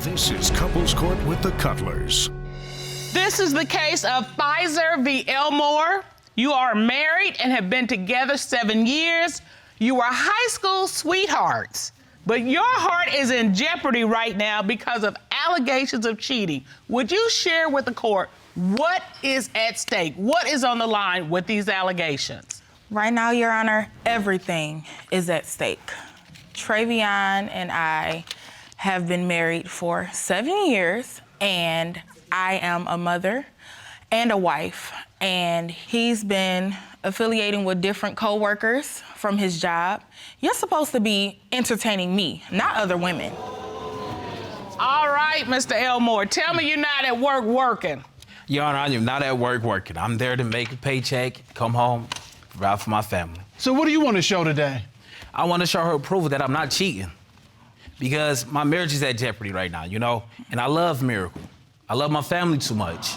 This is Couples Court with the Cutlers. This is the case of Fizer V Elmore. You are married and have been together 7 years. You were high school sweethearts, but your heart is in jeopardy right now because of allegations of cheating. Would you share with the court what is at stake? What is on the line with these allegations? Right now, Your Honor, everything is at stake. Travion and I have been married for 7 years, and I am a mother and a wife, and he's been affiliating with different co-workers from his job. You're supposed to be entertaining me, not other women. All right, Mr. Elmore, tell me you're not at work working. Your Honor, I am not at work working. I'm there to make a paycheck, come home, provide for my family. So what do you want to show today? I want to show her approval that I'm not cheating because my marriage is at jeopardy right now, and I love Miracle. I love my family too much.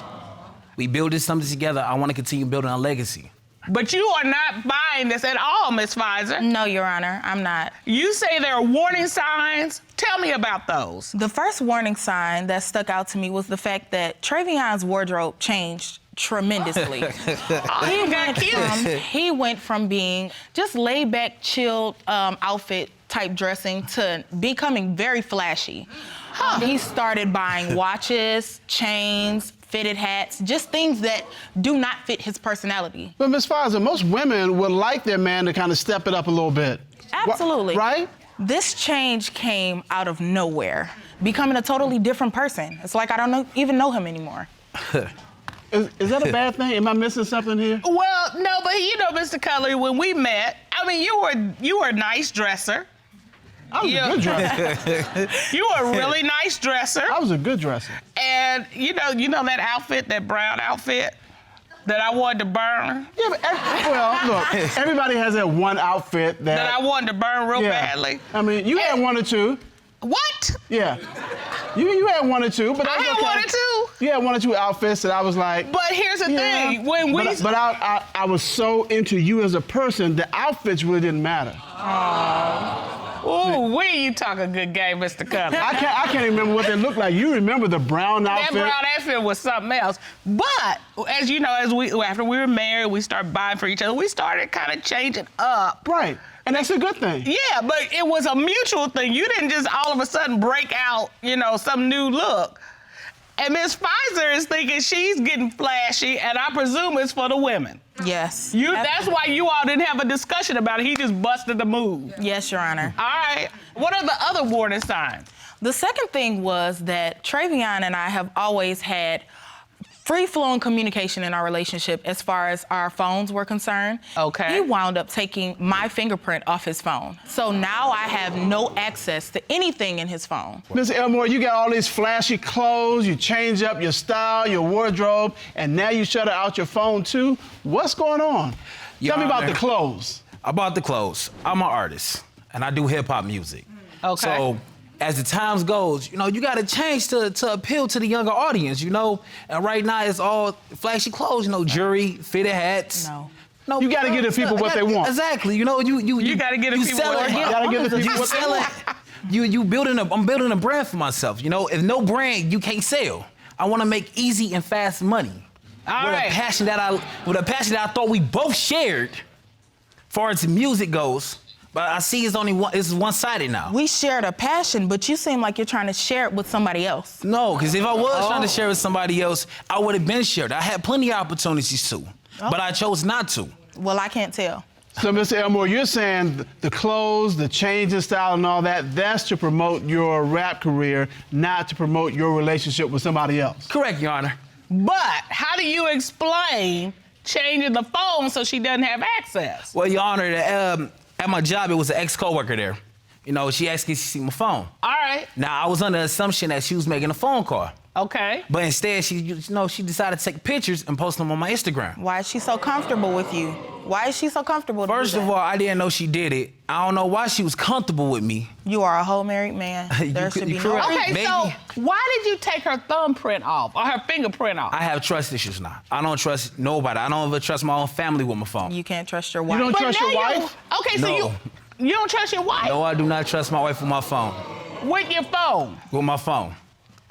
We built something together. I want to continue building our legacy. But you are not buying this at all, Miss Fizer. No, Your Honor, I'm not. You say there are warning signs. Tell me about those. The first warning sign that stuck out to me was the fact that Travion's wardrobe changed tremendously. He went from being just laid back, chilled outfit type dressing to becoming very flashy. He started buying watches, chains, fitted hats, just things that do not fit his personality. But Ms. Fizer, most women would like their man to kind of step it up a little bit. Absolutely. Right? This change came out of nowhere, becoming a totally different person. It's like I don't even know him anymore. Is that a bad thing? Am I missing something here? Well, no, but Mr. Cutler, when we met, I mean, you were a nice dresser. I was a good dresser. You were a really nice dresser. I was a good dresser. And you know that outfit, that brown outfit that I wanted to burn? Yeah, but well, look, everybody has that one outfit that I wanted to burn real badly. I mean, you had one or two. What? Yeah. You had one or two, but I had one or two? You had one or two outfits that I was like. But here's the thing, But I was so into you as a person, the outfits really didn't matter. Ooh, you talk a good game, Mr. Cutler. I can't even remember what they looked like. You remember the brown outfit? That brown outfit was something else. But as you know, after we were married, we started buying for each other. We started kind of changing up. Right. And that's a good thing. Yeah, but it was a mutual thing. You didn't just all of a sudden break out, some new look. And Miss Fizer is thinking she's getting flashy, and I presume it's for the women. Yes. That's why you all didn't have a discussion about it. He just busted the move. Yes, Your Honor. All right. What are the other warning signs? The second thing was that Travion and I have always had free-flowing communication in our relationship as far as our phones were concerned. Okay. He wound up taking my fingerprint off his phone. So now I have no access to anything in his phone. Ms. Elmore, you got all these flashy clothes, you change up your style, your wardrobe, and now you shut out your phone too? What's going on? Tell me about the clothes. About the clothes. I'm an artist, and I do hip-hop music. Okay. So, as the times goes, you got to change to appeal to the younger audience, And right now, it's all flashy clothes, jewelry, fitted hats. No, you got to give the people what they want. Exactly. You got to give the people what they want. You got to give the people what they want. I'm building a brand for myself. If no brand, you can't sell. I want to make easy and fast money. All right. A passion that I thought we both shared, as far as music goes. But I see it's one-sided now. We shared a passion, but you seem like you're trying to share it with somebody else. No, because if I was trying to share it with somebody else, I would have been shared. I had plenty of opportunities to, but I chose not to. Well, I can't tell. So, Mr. Elmore, you're saying the clothes, the change in style and all that, that's to promote your rap career, not to promote your relationship with somebody else. Correct, Your Honor. But how do you explain changing the phone so she doesn't have access? Well, Your Honor, at my job, it was an ex-coworker there. She asked me to see my phone. All right. Now, I was under the assumption that she was making a phone call. Okay. But instead, she decided to take pictures and post them on my Instagram. Why is she so comfortable with you? Why is she so comfortable? First of all, I didn't know she did it. I don't know why she was comfortable with me. You are a whole married man. There should be no. Okay, Maybe. so why did you take her thumbprint off or her fingerprint off? I have trust issues now. I don't trust nobody. I don't even trust my own family with my phone. You can't trust your wife. You don't trust your wife? Okay, so No. you don't trust your wife? No, I do not trust my wife with my phone. With your phone? With my phone.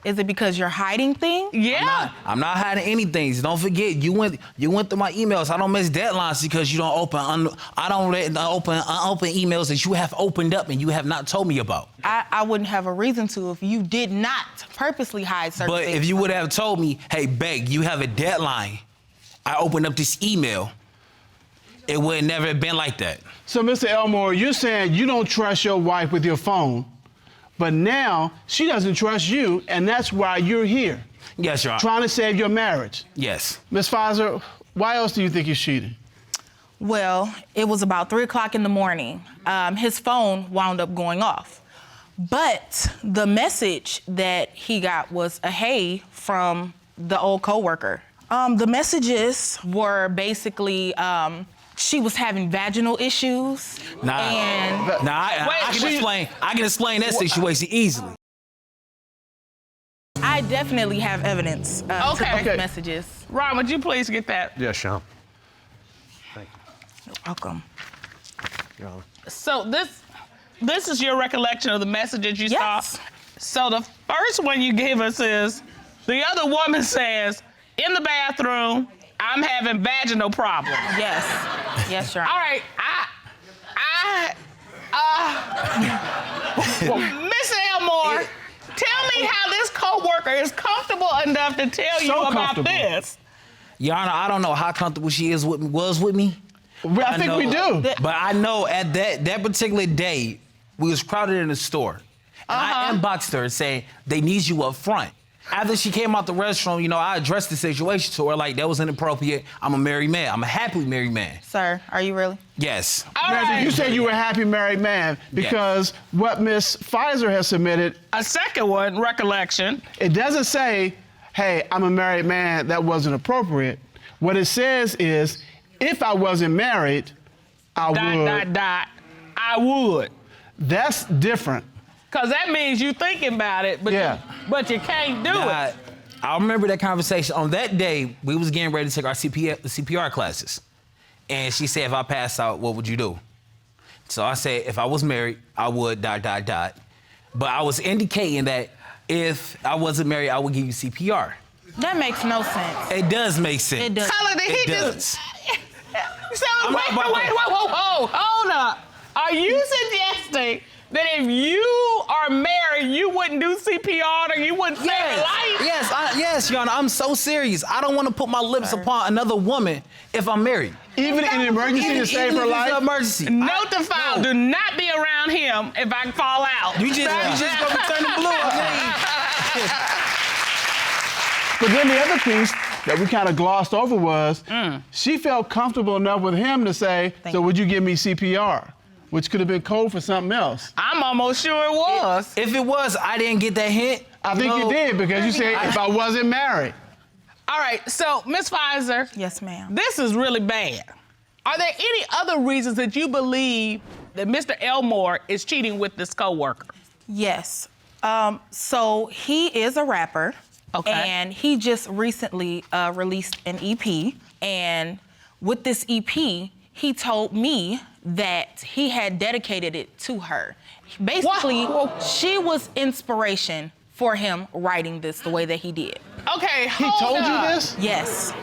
Is it because you're hiding things? Yeah. I'm not hiding anything. Don't forget, you went through my emails. I don't miss deadlines because you don't open. I don't let open emails that you have opened up and you have not told me about. I wouldn't have a reason to if you did not purposely hide certain things. But if you would have told me, hey, Beck, you have a deadline, I opened up this email, it would never have been like that. So, Mr. Elmore, you're saying you don't trust your wife with your phone, but now she doesn't trust you, and that's why you're here. Yes, Your Honor. Trying to save your marriage. Yes. Ms. Fizer, why else do you think he's cheating? Well, it was about 3 o'clock in the morning. His phone wound up going off. But the message that he got was a hey from the old coworker. The messages were basically she was having vaginal issues. I can explain that situation easily. I definitely have evidence to those messages. Ron, would you please get that? Yes, Sean. Thank you. You're welcome. Your Honor. So this is your recollection of the messages you Yes. saw? So the first one you gave us is, the other woman says, in the bathroom, I'm having vaginal problems. Yes. Yes, Your Honor. All right, Miss Elmore, tell me how this coworker is comfortable enough to tell you about this. Your Honor, I don't know how comfortable she was with me. Well, I think we do. But I know at that particular day, we was crowded in the store. And I inboxed her saying, they need you up front. After she came out the restroom, you know, I addressed the situation to her like that was inappropriate. I'm a married man. I'm a happily married man. Sir, are you really? Yes. All right. You said you were a happy married man because what Ms. Fizer has submitted, A second one, recollection. it doesn't say, hey, I'm a married man, that wasn't appropriate. What it says is, if I wasn't married, I would. I would. That's different. Because that means you thinking about it, but, but you can't do it. I remember that conversation. On that day, we was getting ready to take our CPR classes. And she said, if I pass out, what would you do? So I said, if I was married, I would ... But I was indicating that if I wasn't married, I would give you CPR. That makes no sense. It does make sense. It does. It does. So wait, hold up. Are you suggesting that if you are married, you wouldn't do CPR or you wouldn't save a life? Yes, Your Honor, I'm so serious. I don't want to put my lips upon another woman if I'm married. Even in an emergency to save her life? Emergency. Note to file, do not be around him if I fall out. You just gonna be turning blue. But then the other piece that we kind of glossed over was she felt comfortable enough with him to say, so would you give me CPR? Which could have been code for something else. I'm almost sure it was. If it was, I didn't get that hint. I think you did because you said, if I wasn't married. All right, so Ms. Fizer. Yes, ma'am. This is really bad. Are there any other reasons that you believe that Mr. Elmore is cheating with this coworker? Yes. So he is a rapper. Okay. And he just recently released an EP. And with this EP, he told me that he had dedicated it to her. Basically, she was inspiration for him writing this the way that he did. Okay, He told you this? Yes.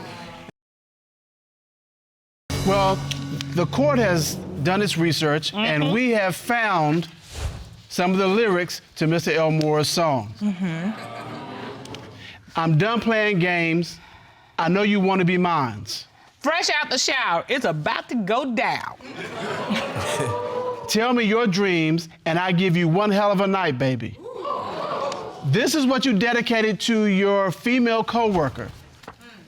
Well, the court has done its research, and we have found some of the lyrics to Mr. Elmore's songs. I'm done playing games. I know you want to be mine. Fresh out the shower, it's about to go down. Tell me your dreams, and I give you one hell of a night, baby. This is what you dedicated to your female coworker.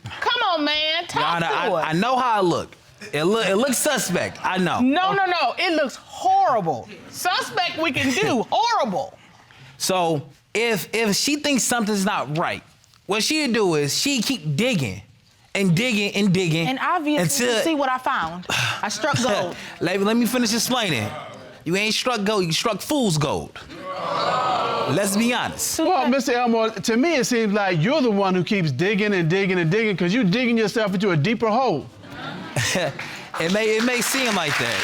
Come on, man, talk to us. I know how I look. It looks suspect. I know. No, it looks horrible. Suspect we can do, horrible. So if she thinks something's not right, what she'd do is she'd keep digging and digging and digging. And obviously, you see what I found. I struck gold. Let me finish explaining. You ain't struck gold, you struck fool's gold. Let's be honest. Well, Mr. Elmore, to me it seems like you're the one who keeps digging and digging and digging because you're digging yourself into a deeper hole. It may seem like that.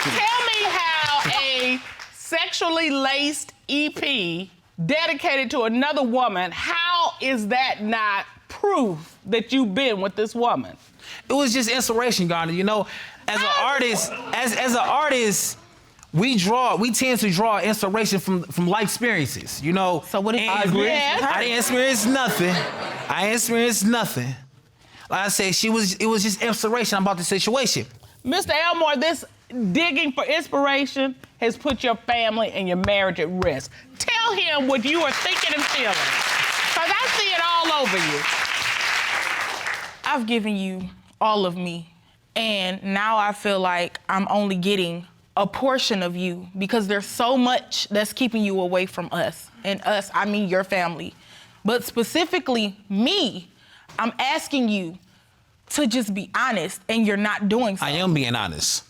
Tell me how a sexually laced EP dedicated to another woman, how is that not proof that you've been with this woman? It was just inspiration, Garner. You know, as an artist, we tend to draw inspiration from life experiences, you know. So what if And I agree? Yes. I didn't experience nothing. Like I said, it was just inspiration about the situation. Mr. Elmore, this digging for inspiration has put your family and your marriage at risk. Tell him what you are thinking and feeling, because I see it all over you. I've given you all of me, and now I feel like I'm only getting a portion of you because there's so much that's keeping you away from us. And us, I mean your family. But specifically me, I'm asking you to just be honest, and you're not doing so. I am being honest,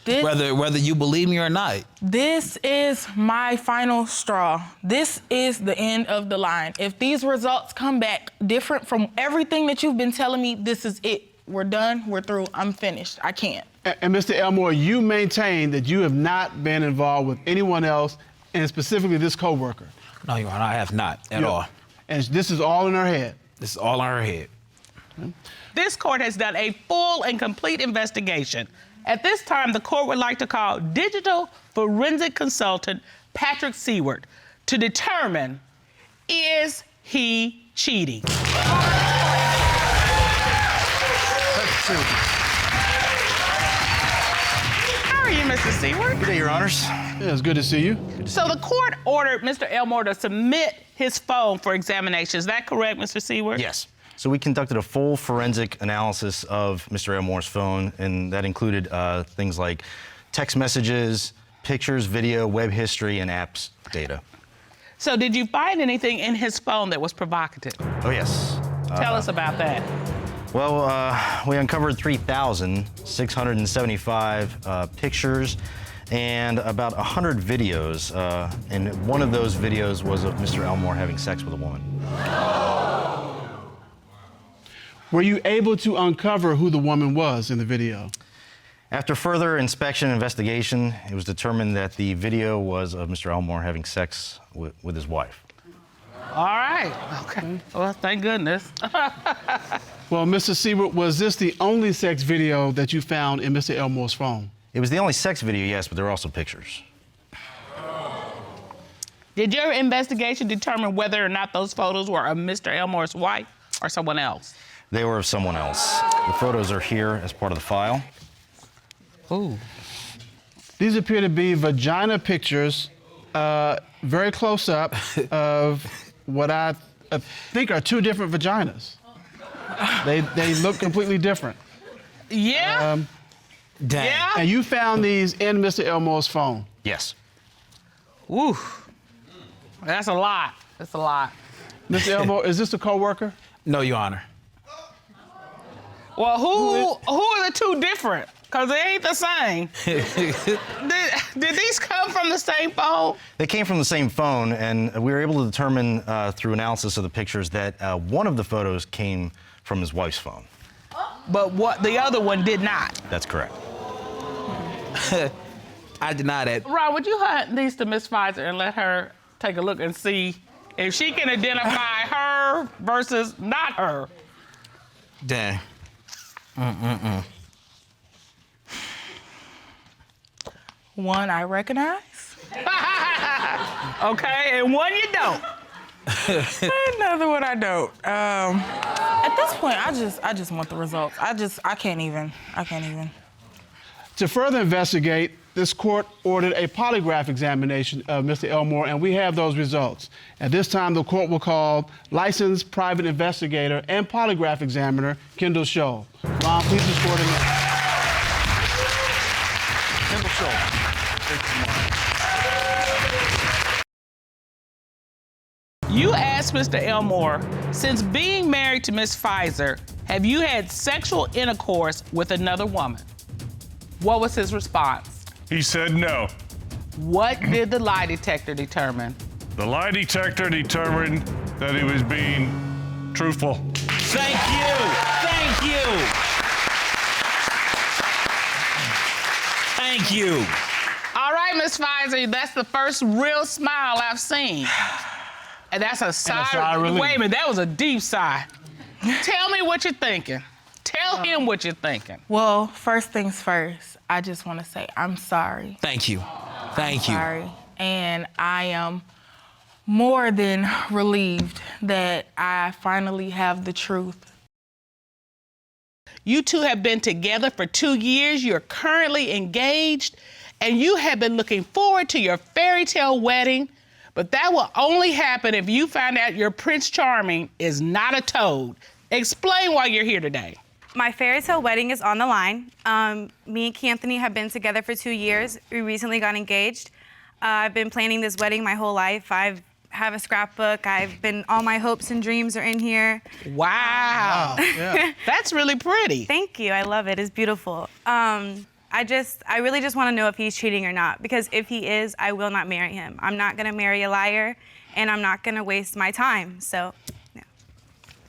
This, whether you believe me or not. this is my final straw. This is the end of the line. If these results come back different from everything that you've been telling me, this is it. We're done, we're through, I'm finished, I can't. And Mr. Elmore, you maintain that you have not been involved with anyone else, and specifically this coworker. No, Your Honor, I have not at all. And this is all in her head. This is all in her head. This court has done a full and complete investigation. At this time, the court would like to call digital forensic consultant Patrick Seward to determine, is he cheating? How are you, Mr. Seward? Good day, Your Honors. Yeah, it's good to see you. So the court ordered Mr. Elmore to submit his phone for examination. Is that correct, Mr. Seward? Yes. So we conducted a full forensic analysis of Mr. Elmore's phone, and that included things like text messages, pictures, video, web history, and apps data. So did you find anything in his phone that was provocative? Oh, yes. Tell us about that. Well, we uncovered 3,675 pictures and about 100 videos, and one of those videos was of Mr. Elmore having sex with a woman. Were you able to uncover who the woman was in the video? After further inspection and investigation, it was determined that the video was of Mr. Elmore having sex with his wife. All right. Okay. Well, thank goodness. Well, Mr. Seward, was this the only sex video that you found in Mr. Elmore's phone? It was the only sex video, yes, but there were also pictures. Did your investigation determine whether or not those photos were of Mr. Elmore's wife or someone else? They were of someone else. The photos are here as part of the file. Ooh. These appear to be vagina pictures, very close up, of what I think are two different vaginas. They look completely different. Yeah? Dang. Yeah? And you found these in Mr. Elmore's phone. Yes. Ooh. That's a lot. That's a lot. Mr. Elmore, is this a coworker? No, Your Honor. Well, who are the two different? Because they ain't the same. Did these come from the same phone? They came from the same phone, and we were able to determine through analysis of the pictures that one of the photos came from his wife's phone. But what the other one did not. That's correct. I deny that. Ron, would you hand these to Miss Fizer and let her take a look and see if she can identify her versus not her? Dang. One I recognize, Okay, and one you don't. another one I don't. At this point, I just want the results. I can't even. To further investigate, this court ordered a polygraph examination of Mr. Elmore, and we have those results. At this time, the court will call licensed private investigator and polygraph examiner Kendall Scholl. Ron, please escort him in. Kendall Scholl. You asked Mr. Elmore, since being married to Miss Fizer, have you had sexual intercourse with another woman? What was his response? He said no. What did the lie detector determine? The lie detector determined that he was being truthful. Thank you. Thank you. Thank you. All right, Miss Fizer, that's the first real smile I've seen. And that's a sigh. sigh of relief. Wait a minute, that was a deep sigh. Tell me what you're thinking. Tell him what you're thinking. Well, first things first, I just want to say I'm sorry. Thank you. Thank you. Sorry. And I am more than relieved that I finally have the truth. You two have been together for 2 years. You're currently engaged, and you have been looking forward to your fairy tale wedding, but that will only happen if you find out your Prince Charming is not a toad. Explain why you're here today. My fairy tale wedding is on the line. Me and Anthony have been together for 2 years. We recently got engaged. I've been planning this wedding my whole life. I have a scrapbook. All my hopes and dreams are in here. Wow. Yeah. That's really pretty. Thank you, I love it, it's beautiful. I really just wanna know if he's cheating or not, because if he is, I will not marry him. I'm not gonna marry a liar, and I'm not gonna waste my time, so, yeah.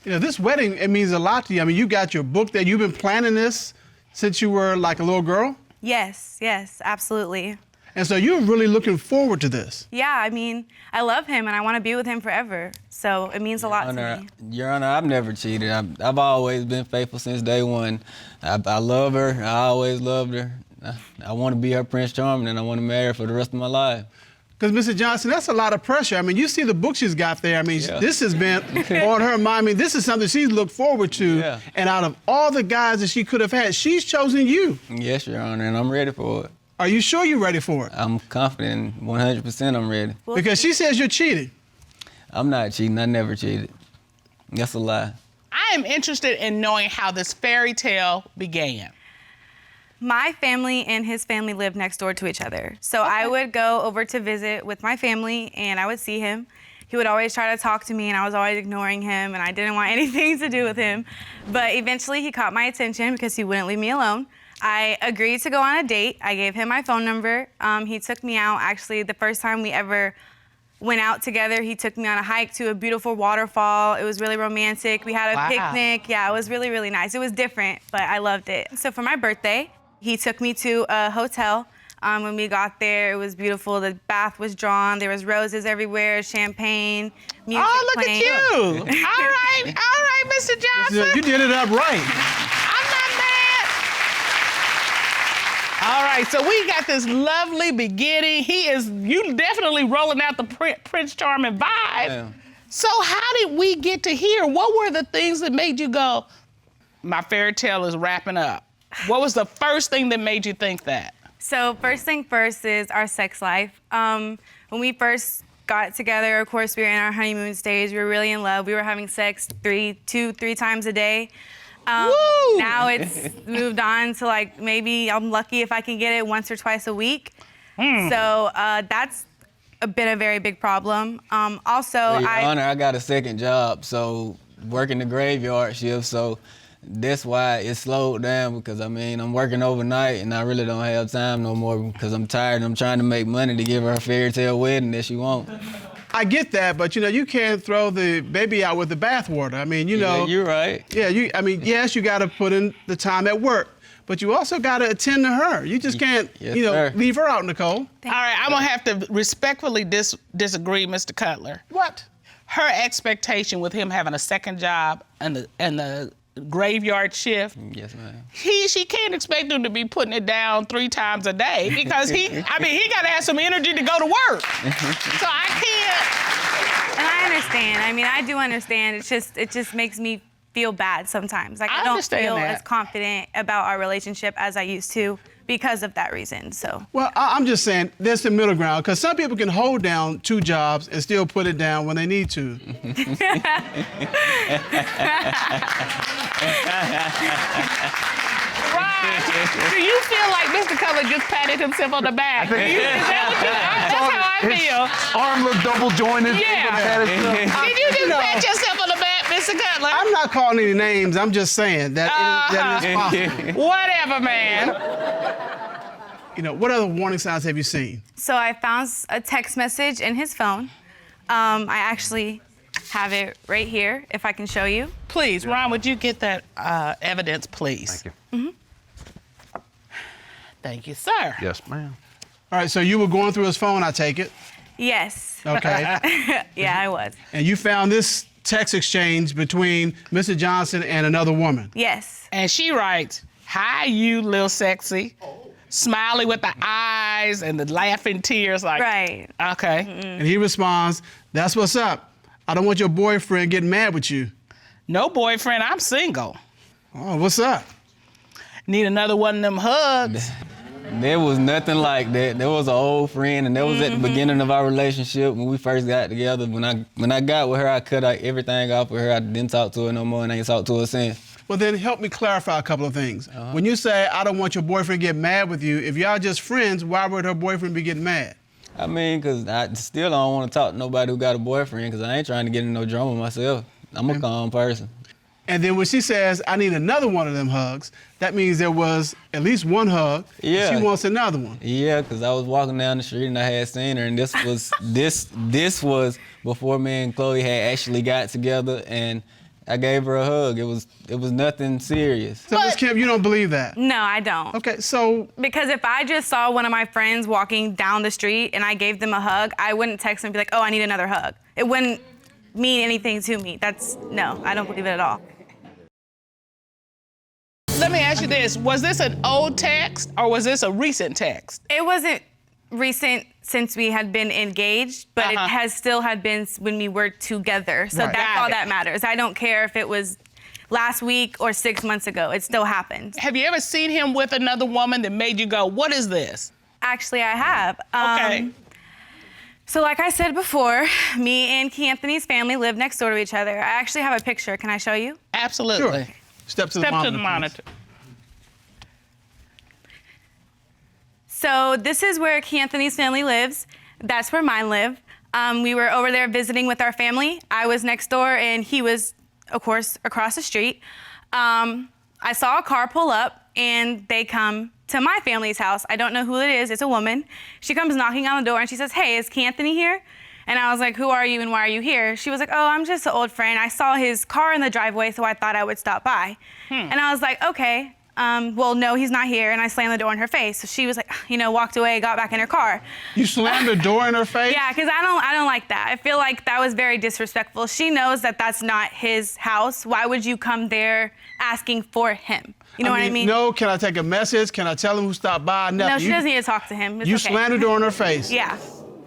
You know, this wedding, it means a lot to you. I mean, you got your book that you've been planning this since you were like a little girl? Yes, absolutely. And so you're really looking forward to this. Yeah, I mean, I love him and I want to be with him forever. So it means a lot to me. Your Honor, I've never cheated. I've always been faithful since day one. I love her. I always loved her. I want to be her Prince Charming, and I want to marry her for the rest of my life. Because, Mr. Johnson, that's a lot of pressure. I mean, you see the book she's got there. I mean, this has been on her mind. I mean, this is something she's looked forward to. Yeah. And out of all the guys that she could have had, she's chosen you. Yes, Your Honor, and I'm ready for it. Are you sure you're ready for it? I'm confident, 100% I'm ready. Because she says you're cheating. I'm not cheating. I never cheated. That's a lie. I am interested in knowing how this fairy tale began. My family and his family lived next door to each other. So I would go over to visit with my family and I would see him. He would always try to talk to me and I was always ignoring him and I didn't want anything to do with him. But eventually he caught my attention because he wouldn't leave me alone. I agreed to go on a date. I gave him my phone number. He took me out. Actually, the first time we ever went out together, he took me on a hike to a beautiful waterfall. It was really romantic. We had a picnic. Yeah, it was really, really nice. It was different, but I loved it. So for my birthday, he took me to a hotel. When we got there, it was beautiful. The bath was drawn. There was roses everywhere, champagne, music playing. Look at you. All right, Mr. Johnson. You did it up right. I'm not mad. All right, so we got this lovely beginning. You definitely rolling out the Prince Charming vibe. Yeah. So how did we get to here? What were the things that made you go, my fairy tale is wrapping up? What was the first thing that made you think that? So first thing first is our sex life. When we first got together, of course, we were in our honeymoon stage. We were really in love. We were having sex 3 times a day. Now it's moved on to like maybe I'm lucky if I can get it once or twice a week. So that's been a very big problem. Also, Your Honor, I got a second job, so working the graveyard shift, so that's why it slowed down because, I mean, I'm working overnight and I really don't have time no more because I'm tired and I'm trying to make money to give her a fairy tale wedding that she wants. I get that, but you know, you can't throw the baby out with the bathwater. I mean, you know. Yeah, you're right. Yeah, I mean, yes, you got to put in the time at work, but you also got to attend to her. You just can't, sir. leave her out in the cold. All right, I'm gonna have to respectfully disagree, Mr. Cutler. What? Her expectation with him having a second job and the graveyard shift. Yes, ma'am. She can't expect him to be putting it down 3 times a day because he got to have some energy to go to work. So I can't. and I understand. I mean, I do understand. It just makes me feel bad sometimes. Like I don't feel as confident about our relationship as I used to because of that reason. So. Well, I'm just saying there's the middle ground because some people can hold down 2 jobs and still put it down when they need to. Right. Do you feel like Mr. Cutler just patted himself on the back? That's how I feel. Arm look double jointed. Yeah. Did you just pat yourself on the back, Mr. Cutler? I'm not calling any names. I'm just saying that it is possible. Whatever, man. You know, what other warning signs have you seen? So I found a text message in his phone. I actually have it right here, if I can show you. Please, Ron, would you get that evidence, please? Thank you. Thank you, sir. Yes, ma'am. All right, so you were going through his phone, I take it. Yes. Okay. Yeah, I was. And you found this text exchange between Mr. Johnson and another woman. Yes. And she writes, "Hi, you little sexy." Smiley with the eyes and the laughing tears like. Right. Okay. And he responds, "That's what's up. I don't want your boyfriend getting mad with you." No boyfriend, I'm single. Oh, what's up? Need another one of them hugs. There was nothing like that. There was an old friend, and that was at the beginning of our relationship when we first got together. When I got with her, I cut everything off with her. I didn't talk to her no more, and I ain't talked to her since. Well, then help me clarify a couple of things. When you say, "I don't want your boyfriend to get mad with you," if y'all just friends, why would her boyfriend be getting mad? I mean, because I still don't want to talk to nobody who got a boyfriend, because I ain't trying to get in no drama myself. I'm a calm person. And then when she says, "I need another one of them hugs," that means there was at least one hug. Yeah. And she wants another one. Yeah, because I was walking down the street and I had seen her, and this was this was before me and Chloe had actually got together, and I gave her a hug. It was nothing serious. So, Ms. Kemp, you don't believe that? No, I don't. Okay, so Because if I just saw one of my friends walking down the street and I gave them a hug, I wouldn't text them and be like, "Oh, I need another hug." It wouldn't mean anything to me. No, I don't believe it at all. Let me ask you this. Was this an old text or was this a recent text? It wasn't recent since we had been engaged, but it has still had been when we were together. So Right. that's all that matters. I don't care if it was last week or 6 months ago. It still happened. Have you ever seen him with another woman that made you go, "What is this?" Actually, I have. Okay. So like I said before, me and Key Anthony's family live next door to each other. I actually have a picture. Can I show you? Absolutely. Sure. Step to the Step monitor. to the monitor. So this is where Key Anthony's family lives. That's where mine live. We were over there visiting with our family. I was next door and he was, of course, across the street. I saw a car pull up and they come to my family's house. I don't know who it is. It's a woman. She comes knocking on the door and she says, "Hey, is Key Anthony here?" And I was like, "Who are you and why are you here?" She was like, "Oh, I'm just an old friend. I saw his car in the driveway, so I thought I would stop by." And I was like, "Okay. Well, no, he's not here." And I slammed the door in her face. So she was like, walked away, got back in her car. You slammed the door in her face? Yeah, because I don't like that. I feel like that was very disrespectful. She knows that that's not his house. Why would you come there asking for him? You know what I mean? No, can I take a message? Can I tell him who stopped by? Nothing. No, she doesn't need to talk to him. It's You okay. slammed the door in her face. Yeah.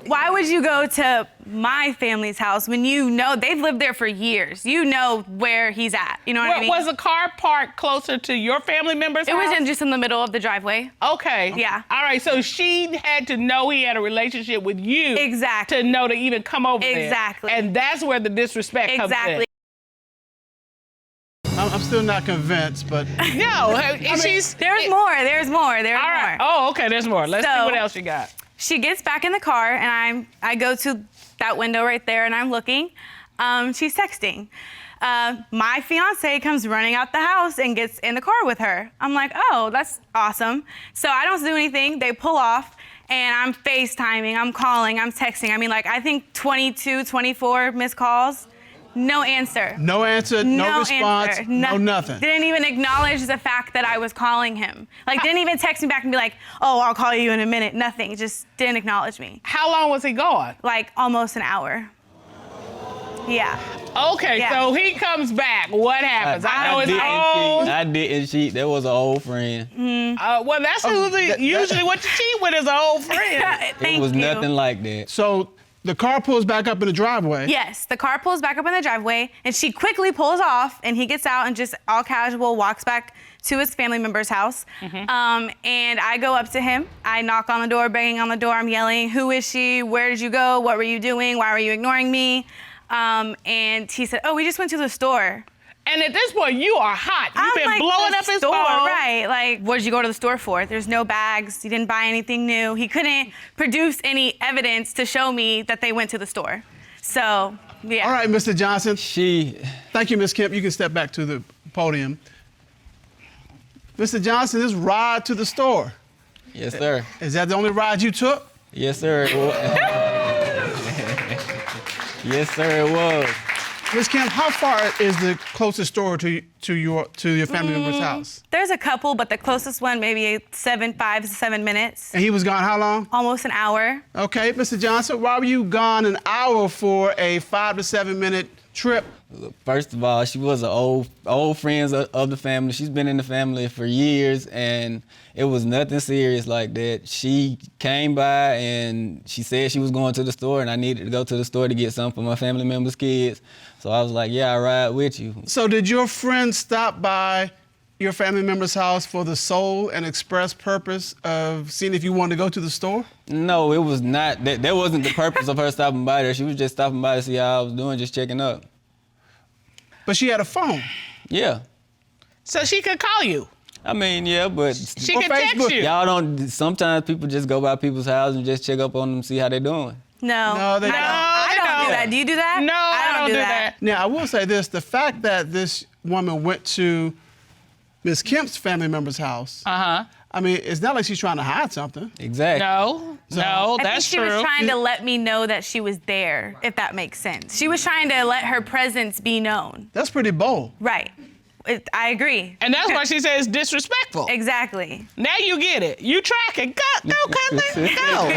Why would you go to my family's house when you know they've lived there for years? You know where he's at. You know what I mean? Was the car parked closer to your family member's It house? was just in the middle of the driveway. Okay. Yeah. All right, so she had to know he had a relationship with you. Exactly. To know to even come over there. Exactly. And that's where the disrespect comes in. Exactly. I'm still not convinced, but No, she's... There's more. There's more. There's All right. more. Oh, okay, there's more. Let's see So- what else you got. She gets back in the car and I go to that window right there and I'm looking. She's texting. My fiance comes running out the house and gets in the car with her. I'm like, "Oh, that's awesome." So I don't do anything. They pull off and I'm FaceTiming, I'm calling, I'm texting. I mean, like, I think 22, 24 missed calls. No answer. no answer, no response, answer. no nothing. Didn't even acknowledge the fact that I was calling him. Like, didn't even text me back and be like, "Oh, I'll call you in a minute." Nothing. Just didn't acknowledge me. How long was he gone? Like, almost an hour. Yeah. Okay, Yeah. so he comes back. What happens? I know it's old. I didn't cheat. That was an old friend. Well, that's usually what you cheat with is an old friend. Thank It was you. nothing like that. So the car pulls back up in the driveway. Yes, the car pulls back up in the driveway, and she quickly pulls off, and he gets out and just all casual walks back to his family member's house. And I go up to him. I knock on the door, banging on the door. I'm yelling, "Who is she? Where did you go? What were you doing? Why were you ignoring me?" And he said, "Oh, we just went to the store." And at this point, you are hot. You've I'm been like, blowing "The up his store, phone. right? Like, what did you go to the store for? There's no bags. You didn't buy anything new." He couldn't produce any evidence to show me that they went to the store. So, yeah. All right, Mr. Johnson. She, Thank you, Ms. Kemp. You can step back to the podium. Mr. Johnson, this ride to the store, yes, sir. is that the only ride you took? Yes, sir. It was. Yes, sir, it was. Ms. Kemp, how far is the closest store to your family member's house? There's a couple, but the closest one maybe 5 to 7 minutes. And he was gone how long? Almost an hour. Okay, Mr. Johnson, why were you gone an hour for a 5 to 7 minute trip? First of all, she was an old friend of the family. She's been in the family for years, and it was nothing serious like that. She came by and she said she was going to the store, and I needed to go to the store to get something for my family members' kids. So I was like, yeah, I'll ride with you. So did your friend stop by your family member's house for the sole and express purpose of seeing if you wanted to go to the store? No, it was not. That wasn't the purpose of her stopping by there. She was just stopping by to see how I was doing, just checking up. But she had a phone. Yeah. So she could call you. I mean, yeah, but She could text you. y'all don't. Sometimes people just go by people's houses and just check up on them, see how they doing. No, No, they don't. I don't do that. Do you do that? No, I don't do that. Now, I will say this, the fact that this woman went to Ms. Kemp's family member's house, I mean, it's not like she's trying to hide something. Exactly. No, I think that's she true. was trying to let me know that she was there, if that makes sense. She was trying to let her presence be known. That's pretty bold. Right. I agree. And that's why she said it's disrespectful. Exactly. Now you get it. You tracking. Go, Cutler, go.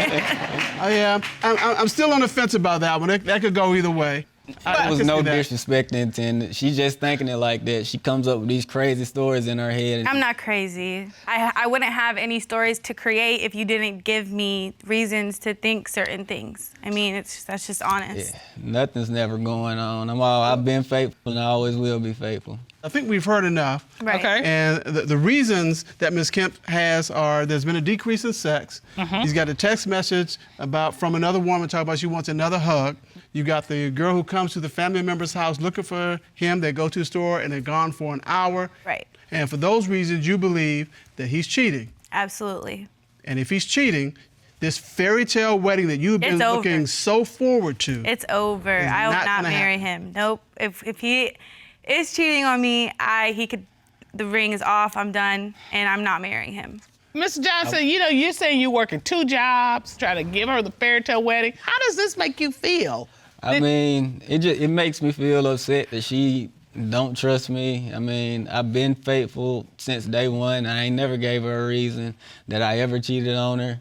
Yeah, I'm still on the fence about that one. That could go either way. There was no disrespect intended. She's just thinking it like that. She comes up with these crazy stories in her head. I'm not crazy. I wouldn't have any stories to create if you didn't give me reasons to think certain things. I mean, that's just honest. Yeah, nothing's never going on. I've been faithful and I always will be faithful. I think we've heard enough. Right. Okay. And the reasons that Ms. Kemp has are there's been a decrease in sex. He's got a text message from another woman talking about she wants another hug. You got the girl who comes to the family member's house looking for him. They go to the store and they're gone for an hour. Right. And for those reasons, you believe that he's cheating. Absolutely. And if he's cheating, this fairy tale wedding that you've been looking so forward to. It's over. I will not marry him. Nope. If he is cheating on me, the ring is off, I'm done, and I'm not marrying him. Mr. Johnson, you're saying you're working 2 jobs, trying to give her the fairy tale wedding. How does this make you feel? I mean, it makes me feel upset that she don't trust me. I mean, I've been faithful since day one. I ain't never gave her a reason that I ever cheated on her.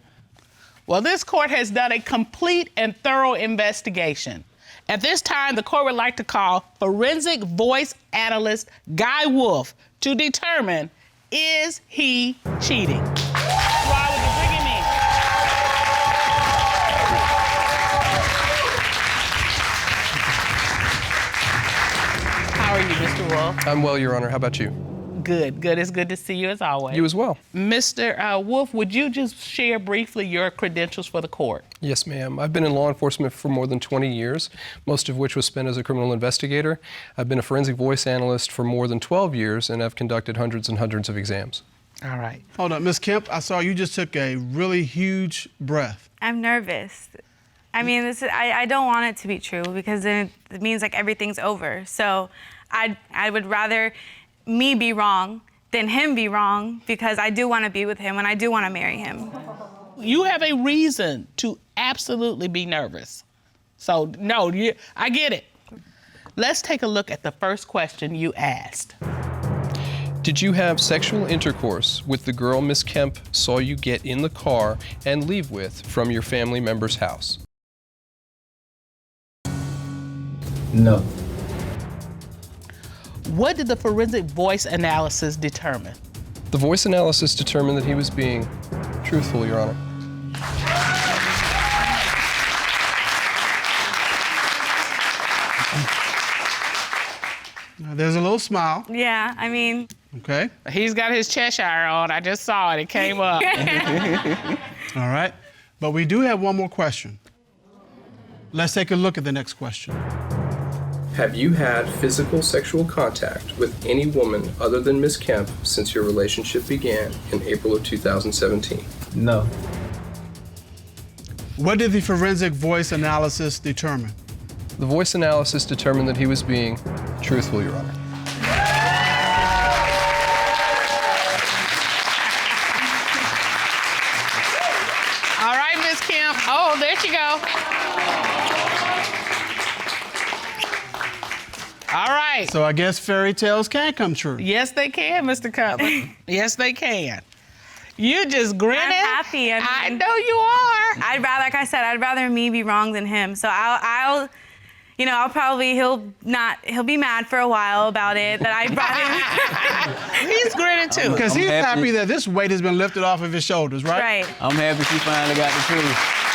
Well, this court has done a complete and thorough investigation. At this time, the court would like to call forensic voice analyst Guy Wolf to determine, is he cheating? Why would you bring him in? How are you, Mr. Wolf? I'm well, Your Honor. How about you? Good. It's good to see you as always. You as well. Mr. Wolf, would you just share briefly your credentials for the court? Yes, ma'am. I've been in law enforcement for more than 20 years, most of which was spent as a criminal investigator. I've been a forensic voice analyst for more than 12 years, and I've conducted hundreds and hundreds of exams. All right. Hold on, Ms. Kemp, I saw you just took a really huge breath. I'm nervous. I mean, I don't want it to be true because then it means like everything's over. So I would rather me be wrong than him be wrong because I do want to be with him and I do want to marry him. You have a reason to absolutely be nervous. So, no, I get it. Let's take a look at the first question you asked. Did you have sexual intercourse with the girl Miss Kemp saw you get in the car and leave with from your family member's house? No. What did the forensic voice analysis determine? The voice analysis determined that he was being truthful, Your Honor. Now, there's a little smile. Yeah, I mean. Okay. He's got his Cheshire on. I just saw it. It came up. All right. But we do have one more question. Let's take a look at the next question. Have you had physical sexual contact with any woman other than Miss Kemp since your relationship began in April of 2017? No. What did the forensic voice analysis determine? The voice analysis determined that he was being truthful, Your Honor. All right, Miss Kemp. Oh, there she go. right. So I guess fairy tales can come true. Yes, they can, Mr. Cutler. Yes, they can. You just grinning. I'm happy. I know you are. Like I said, I'd rather me be wrong than him. So I'll he'll be mad for a while about it that I brought him. He's grinning too. Because he's happy that this weight has been lifted off of his shoulders, right? Right. I'm happy she finally got the truth.